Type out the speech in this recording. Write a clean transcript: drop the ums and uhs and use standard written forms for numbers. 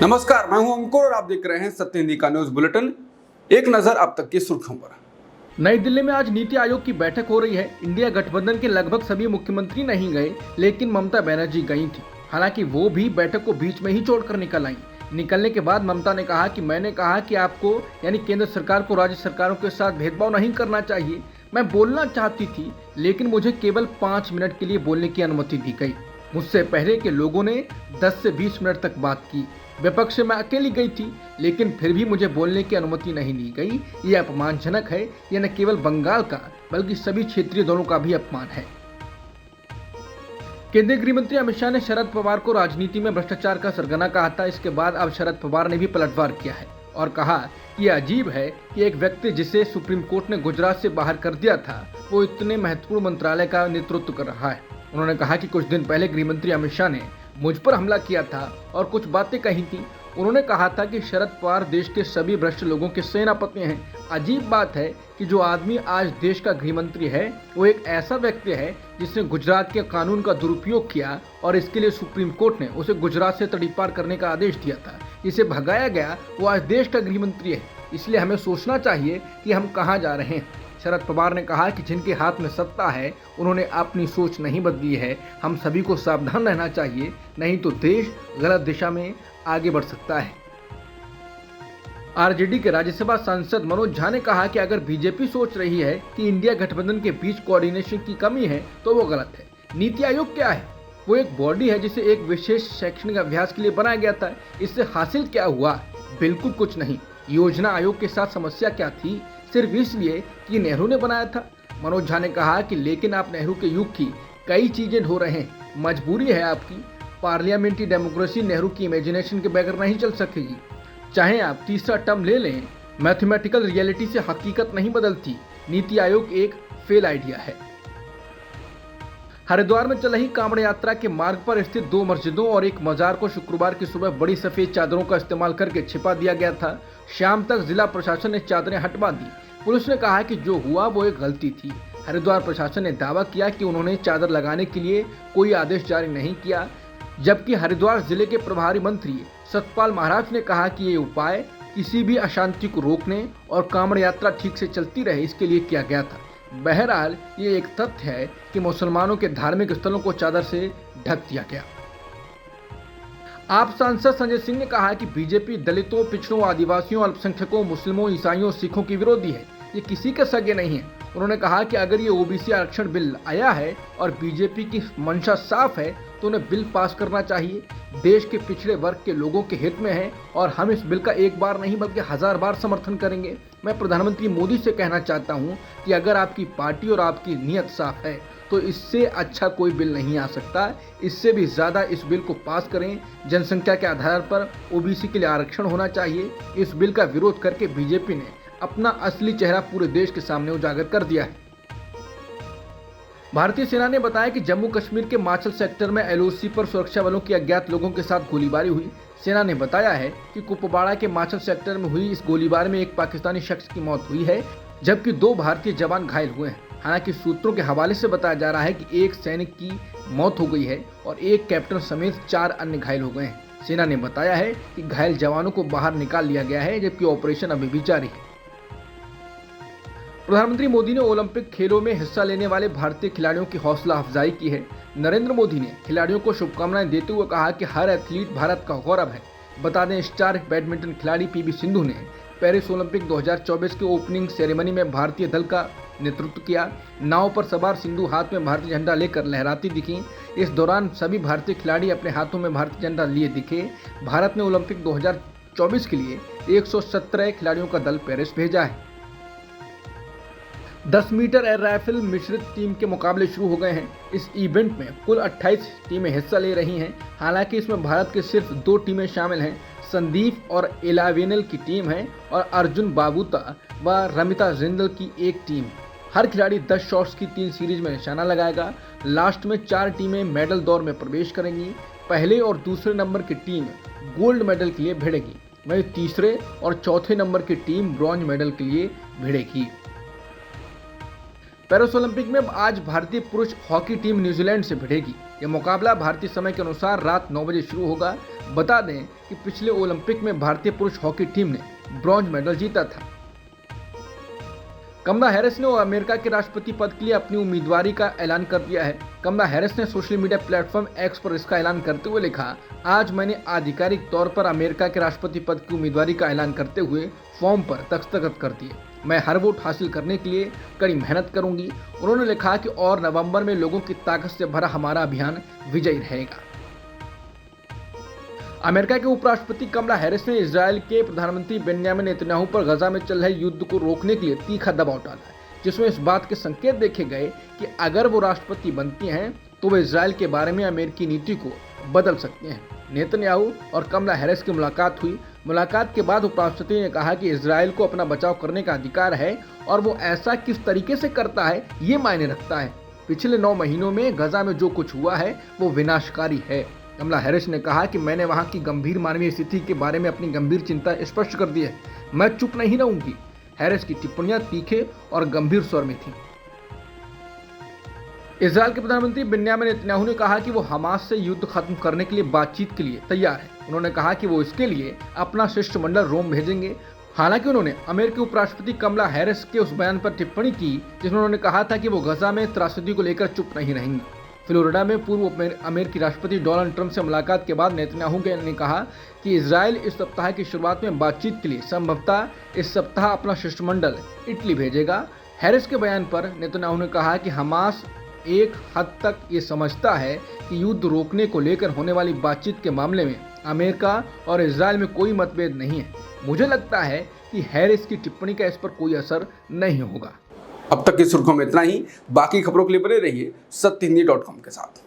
नमस्कार, मैं हूं अंकुर और आप देख रहे हैं सत्य हिंदी का न्यूज बुलेटिन। एक नजर अब तक की सुर्खियों पर। नई दिल्ली में आज नीति आयोग की बैठक हो रही है। इंडिया गठबंधन के लगभग सभी मुख्यमंत्री नहीं गए, लेकिन ममता बनर्जी गई थी। हालांकि वो भी बैठक को बीच में ही छोड़कर निकल आई। निकलने के बाद ममता ने कहा कि मैंने कहा कि आपको यानी केंद्र सरकार को राज्य सरकारों के साथ भेदभाव नहीं करना चाहिए। मैं बोलना चाहती थी, लेकिन मुझे केवल 5 मिनट के लिए बोलने की अनुमति दी गई। मुझसे पहले के लोगों ने 10 से 20 मिनट तक बात की। विपक्ष में अकेली गई थी, लेकिन फिर भी मुझे बोलने की अनुमति नहीं दी गई। ये अपमानजनक है। यह न केवल बंगाल का बल्कि सभी क्षेत्रीय दलों का भी अपमान है। केंद्रीय गृह मंत्री अमित शाह ने शरद पवार को राजनीति में भ्रष्टाचार का सरगना कहा था। इसके बाद अब शरद पवार ने भी पलटवार किया है और कहा कि यह अजीब है कि एक व्यक्ति जिसे सुप्रीम कोर्ट ने गुजरात से बाहर कर दिया था, वो इतने महत्वपूर्ण मंत्रालय का नेतृत्व कर रहा है। उन्होंने कहा कि कुछ दिन पहले गृह मंत्री अमित शाह ने मुझ पर हमला किया था और कुछ बातें कही थी। उन्होंने कहा था कि शरद पवार देश के सभी भ्रष्ट लोगों के सेनापति हैं। अजीब बात है कि जो आदमी आज देश का गृह मंत्री है, वो एक ऐसा व्यक्ति है जिसने गुजरात के कानून का दुरुपयोग किया और इसके लिए सुप्रीम कोर्ट ने उसे गुजरात से तड़ीपार करने का आदेश दिया था। इसे भगाया गया, वो आज देश का गृह मंत्री है। इसलिए हमें सोचना चाहिए कि हम कहाँ जा रहे हैं। शरद पवार ने कहा कि जिनके हाथ में सत्ता है, उन्होंने अपनी सोच नहीं बदली है। हम सभी को सावधान रहना चाहिए, नहीं तो देश गलत दिशा में आगे बढ़ सकता है। आरजेडी के राज्यसभा सांसद मनोज झा ने कहा कि अगर बीजेपी सोच रही है कि इंडिया गठबंधन के बीच कोऑर्डिनेशन की कमी है, तो वो गलत है। नीति आयोग क्या है? वो एक बॉडी है जिसे एक विशेष शैक्षणिक अभ्यास के लिए बनाया गया था। इससे हासिल क्या हुआ? बिल्कुल कुछ नहीं। योजना आयोग के साथ समस्या क्या थी? सिर्फ इसलिए कि नेहरू ने बनाया था। मनोज झा ने कहा कि लेकिन आप नेहरू के युग की कई चीजें ढो रहे हैं। मजबूरी है आपकी। पार्लियामेंट्री डेमोक्रेसी नेहरू की इमेजिनेशन के बगैर नहीं चल सकेगी। चाहे आप तीसरा टर्म ले लें, मैथमेटिकल रियलिटी से हकीकत नहीं बदलती। नीति आयोग एक फेल आइडिया है। हरिद्वार में चल रही कांवड़ यात्रा के मार्ग पर स्थित 2 मस्जिदों और एक मजार को शुक्रवार की सुबह बड़ी सफेद चादरों का इस्तेमाल करके छिपा दिया गया था। शाम तक जिला प्रशासन ने चादरें हटवा दी। पुलिस ने कहा कि जो हुआ वो एक गलती थी। हरिद्वार प्रशासन ने दावा किया कि उन्होंने चादर लगाने के लिए कोई आदेश जारी नहीं किया, जबकि हरिद्वार जिले के प्रभारी मंत्री सतपाल महाराज ने कहा कि ये उपाय किसी भी अशांति को रोकने और कांवड़ यात्रा ठीक से चलती रहे, इसके लिए किया गया था। बहरहाल ये एक तथ्य है कि मुसलमानों के धार्मिक स्थलों को चादर से ढक दिया गया। आप सांसद संजय सिंह ने कहा कि बीजेपी दलितों, पिछड़ों, आदिवासियों, अल्पसंख्यकों, मुस्लिमों, ईसाइयों, सिखों की विरोधी है। ये किसी के सगे नहीं है। उन्होंने कहा कि अगर ये ओबीसी आरक्षण बिल आया है और बीजेपी की मंशा साफ है, तो उन्हें बिल पास करना चाहिए। देश के पिछड़े वर्ग के लोगों के हित में है और हम इस बिल का एक बार नहीं बल्कि 1000 बार समर्थन करेंगे। मैं प्रधानमंत्री मोदी से कहना चाहता हूं कि अगर आपकी पार्टी और आपकी नीयत साफ है, तो इससे अच्छा कोई बिल नहीं आ सकता। इससे भी ज्यादा इस बिल को पास करें। जनसंख्या के आधार पर ओबीसी के लिए आरक्षण होना चाहिए। इस बिल का विरोध करके बीजेपी ने अपना असली चेहरा पूरे देश के सामने उजागर कर दिया है। भारतीय सेना ने बताया कि जम्मू कश्मीर के माचल सेक्टर में एलओसी पर सुरक्षा बलों की अज्ञात लोगों के साथ गोलीबारी हुई। सेना ने बताया है कि कुपवाड़ा के माचल सेक्टर में हुई इस गोलीबारी में एक पाकिस्तानी शख्स की मौत हुई है, जबकि 2 भारतीय जवान घायल हुए हैं। हालांकि सूत्रों के हवाले से बताया जा रहा है कि एक सैनिक की मौत हो गई है और एक कैप्टन समेत 4 अन्य घायल हो गए हैं। सेना ने बताया है कि घायल जवानों को बाहर निकाल लिया गया है, जबकि ऑपरेशन अभी भी जारी है। प्रधानमंत्री मोदी ने ओलंपिक खेलों में हिस्सा लेने वाले भारतीय खिलाड़ियों की हौसला अफजाई की है। नरेंद्र मोदी ने खिलाड़ियों को शुभकामनाएं देते हुए कहा कि हर एथलीट भारत का गौरव है। बता दें, स्टार बैडमिंटन खिलाड़ी पीवी सिंधु ने पेरिस ओलंपिक 2024 के ओपनिंग सेरेमनी में भारतीय दल का नेतृत्व किया। नाव पर सवार सिंधु हाथ में भारतीय झंडा लेकर लहराती दिखी। इस दौरान सभी भारतीय खिलाड़ी अपने हाथों में भारतीय झंडा लिए दिखे। भारत ने ओलंपिक 2024 के लिए 117 खिलाड़ियों का दल पेरिस भेजा है। 10 मीटर एयर राइफल मिश्रित टीम के मुकाबले शुरू हो गए हैं। इस इवेंट में कुल 28 टीमें हिस्सा ले रही हैं। हालांकि इसमें भारत के सिर्फ 2 टीमें शामिल हैं। संदीप और एलावेनल की टीम है और अर्जुन बाबूता व रमिता जिंदल की एक टीम। हर खिलाड़ी 10 शॉट्स की 3 सीरीज में निशाना लगाएगा। लास्ट में 4 टीमें मेडल दौर में प्रवेश करेंगी। पहले और दूसरे नंबर की टीम गोल्ड मेडल के लिए भिड़ेगी, वहीं तीसरे और चौथे नंबर की टीम ब्रॉन्ज मेडल के लिए भिड़ेगी। पेरिस ओलंपिक में आज भारतीय पुरुष हॉकी टीम न्यूजीलैंड से भिड़ेगी। यह मुकाबला भारतीय समय के अनुसार रात 9 बजे शुरू होगा। बता दें कि पिछले ओलंपिक में भारतीय पुरुष हॉकी टीम ने ब्रॉन्ज मेडल जीता था। कमला हैरिस ने अमेरिका के राष्ट्रपति पद के लिए अपनी उम्मीदवारी का ऐलान कर दिया है। कमला हैरिस ने सोशल मीडिया प्लेटफॉर्म एक्स पर इसका ऐलान करते हुए लिखा, आज मैंने आधिकारिक तौर पर अमेरिका के राष्ट्रपति पद की उम्मीदवारी का ऐलान करते हुए फॉर्म पर दस्तखत कर दिए। मैं हर वोट हासिल करने के लिए कड़ी मेहनत करूंगी। उन्होंने लिखा कि और नवंबर में लोगों की ताकत से भरा हमारा अभियान विजयी रहेगा। अमेरिका के उपराष्ट्रपति कमला हैरिस ने इजरायल के प्रधानमंत्री बेन्यामिन नेतन्याहू पर गजा में चल रहे युद्ध को रोकने के लिए तीखा दबाव डाला है, जिसमें इस बात के संकेत देखे गए कि अगर वो राष्ट्रपति बनती हैं तो वे इजरायल के बारे में अमेरिकी नीति को बदल सकते हैं। नेतन्याहू और कमला हैरिस की मुलाकात हुई। मुलाकात के बाद उपराष्ट्रपति ने कहा कि इजरायल को अपना बचाव करने का अधिकार है और वो ऐसा किस तरीके से करता है ये मायने रखता है। पिछले 9 महीनों में गजा में जो कुछ हुआ है वो विनाशकारी है। कमला हैरिस ने कहा कि मैंने वहां की गंभीर मानवीय स्थिति के बारे में अपनी गंभीर चिंता स्पष्ट कर दी है। मैं चुप नहीं रहूंगी। हैरिस की टिप्पणियां तीखे और गंभीर स्वर में थी। इजरायल के प्रधानमंत्री बेन्यामिन नेतन्याहू ने कहा कि वो हमास से युद्ध खत्म करने के लिए बातचीत के लिए तैयार है। उन्होंने कहा कि वो इसके लिए अपना शिष्टमंडल रोम भेजेंगे। हालांकि उन्होंने अमेरिकी उपराष्ट्रपति कमला हैरिस के उस बयान पर टिप्पणी की जिसमें उन्होंने कहा था कि वो गजा में त्रासदी को लेकर चुप नहीं रहेंगे। फ्लोरिडा में पूर्व अमेरिकी राष्ट्रपति डोनाल्ड ट्रंप से मुलाकात के बाद नेतन्याहू ने कहा कि इजरायल इस सप्ताह की शुरुआत में बातचीत के लिए संभवतः इस सप्ताह अपना शिष्टमंडल इटली भेजेगा। हैरिस के बयान पर नेतन्याहू ने कहा कि हमास एक हद तक ये समझता है कि युद्ध रोकने को लेकर होने वाली बातचीत के मामले में अमेरिका और इजरायल में कोई मतभेद नहीं है। मुझे लगता है कि हैरिस की टिप्पणी का इस पर कोई असर नहीं होगा। अब तक की सुर्खियों में इतना ही। बाकी खबरों के लिए बने रहिए सत्यहिंदी.com के साथ।